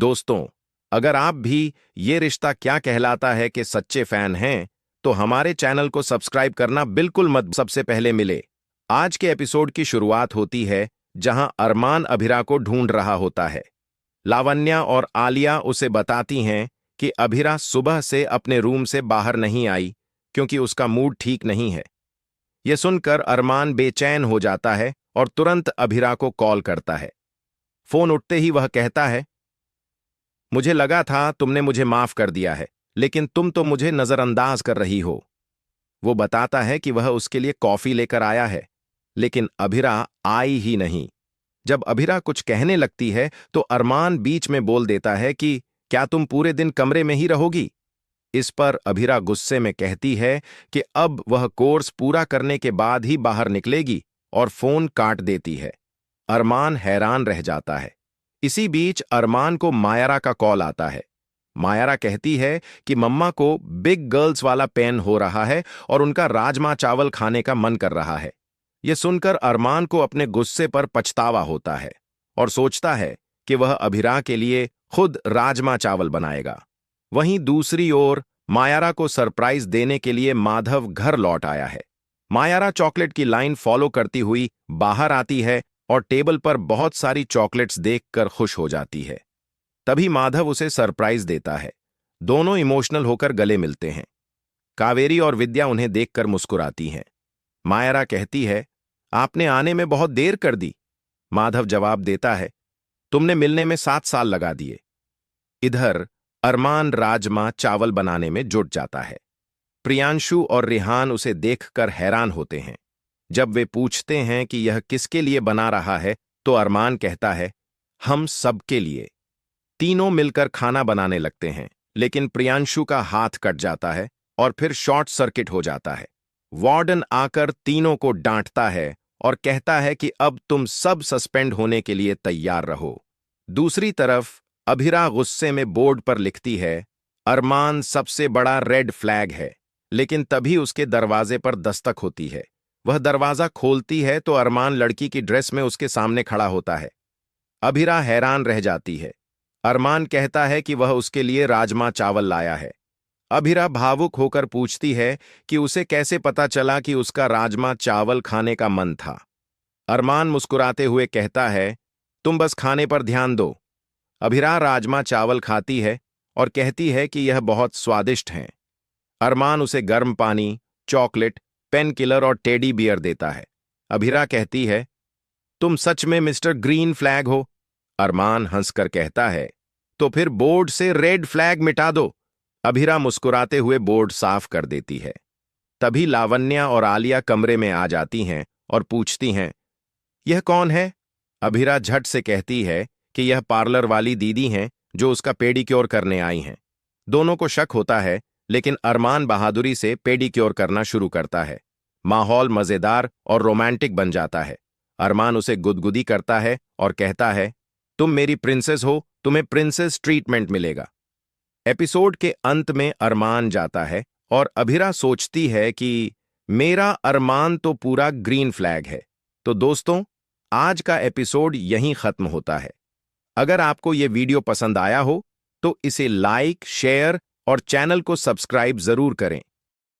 दोस्तों, अगर आप भी ये रिश्ता क्या कहलाता है के सच्चे फैन हैं, तो हमारे चैनल को सब्सक्राइब करना बिल्कुल मत सबसे पहले मिले। आज के एपिसोड की शुरुआत होती है जहां अरमान अभिरा को ढूंढ रहा होता है। लावण्या और आलिया उसे बताती हैं कि अभिरा सुबह से अपने रूम से बाहर नहीं आई क्योंकि उसका मूड ठीक नहीं है। यह सुनकर अरमान बेचैन हो जाता है और तुरंत अभिरा को कॉल करता है। फोन उठते ही वह कहता है, मुझे लगा था तुमने मुझे माफ कर दिया है, लेकिन तुम तो मुझे नजरअंदाज कर रही हो। वो बताता है कि वह उसके लिए कॉफी लेकर आया है, लेकिन अभिरा आई ही नहीं। जब अभिरा कुछ कहने लगती है तो अरमान बीच में बोल देता है कि क्या तुम पूरे दिन कमरे में ही रहोगी? इस पर अभिरा गुस्से में कहती है कि अब वह कोर्स पूरा करने के बाद ही बाहर निकलेगी और फोन काट देती है। अरमान हैरान रह जाता है। इसी बीच अरमान को मायरा का कॉल आता है। मायरा कहती है कि मम्मा को बिग गर्ल्स वाला पेन हो रहा है और उनका राजमा चावल खाने का मन कर रहा है। यह सुनकर अरमान को अपने गुस्से पर पछतावा होता है और सोचता है कि वह अभिरा के लिए खुद राजमा चावल बनाएगा। वहीं दूसरी ओर मायरा को सरप्राइज देने के लिए माधव घर लौट आया है। मायरा चॉकलेट की लाइन फॉलो करती हुई बाहर आती है और टेबल पर बहुत सारी चॉकलेट्स देखकर खुश हो जाती है। तभी माधव उसे सरप्राइज देता है। दोनों इमोशनल होकर गले मिलते हैं। कावेरी और विद्या उन्हें देखकर मुस्कुराती हैं। मायरा कहती है, आपने आने में बहुत देर कर दी। माधव जवाब देता है, तुमने मिलने में 7 साल लगा दिए। इधर अरमान राजमा चावल बनाने में जुट जाता है। प्रियांशु और रिहान उसे देखकर हैरान होते हैं। जब वे पूछते हैं कि यह किसके लिए बना रहा है, तो अरमान कहता है, हम सबके लिए। तीनों मिलकर खाना बनाने लगते हैं, लेकिन प्रियांशु का हाथ कट जाता है और फिर शॉर्ट सर्किट हो जाता है। वार्डन आकर तीनों को डांटता है और कहता है कि अब तुम सब सस्पेंड होने के लिए तैयार रहो। दूसरी तरफ अभिरा गुस्से में बोर्ड पर लिखती है, अरमान सबसे बड़ा रेड फ्लैग है। लेकिन तभी उसके दरवाजे पर दस्तक होती है। वह दरवाजा खोलती है तो अरमान लड़की की ड्रेस में उसके सामने खड़ा होता है। अभिरा हैरान रह जाती है। अरमान कहता है कि वह उसके लिए राजमा चावल लाया है। अभिरा भावुक होकर पूछती है कि उसे कैसे पता चला कि उसका राजमा चावल खाने का मन था। अरमान मुस्कुराते हुए कहता है, तुम बस खाने पर ध्यान दो। अभिरा राजमा चावल खाती है और कहती है कि यह बहुत स्वादिष्ट हैं। अरमान उसे गर्म पानी, चॉकलेट, पेन किलर और टेडी बियर देता है। अभिरा कहती है, तुम सच में मिस्टर ग्रीन फ्लैग हो। अरमान हंसकर कहता है, तो फिर बोर्ड से रेड फ्लैग मिटा दो। अभिरा मुस्कुराते हुए बोर्ड साफ कर देती है। तभी लावण्या और आलिया कमरे में आ जाती हैं और पूछती हैं, यह कौन है? अभिरा झट से कहती है कि यह पार्लर वाली दीदी हैं जो उसका पेडिक्योर करने आई हैं। दोनों को शक होता है, लेकिन अरमान बहादुरी से पेडिक्योर करना शुरू करता है। माहौल मजेदार और रोमांटिक बन जाता है। अरमान उसे गुदगुदी करता है और कहता है, तुम मेरी प्रिंसेस हो, तुम्हें प्रिंसेस ट्रीटमेंट मिलेगा। एपिसोड के अंत में अरमान जाता है और अभिरा सोचती है कि मेरा अरमान तो पूरा ग्रीन फ्लैग है। तो दोस्तों, आज का एपिसोड यहीं खत्म होता है। अगर आपको यह वीडियो पसंद आया हो तो इसे लाइक, शेयर और चैनल को सब्सक्राइब जरूर करें।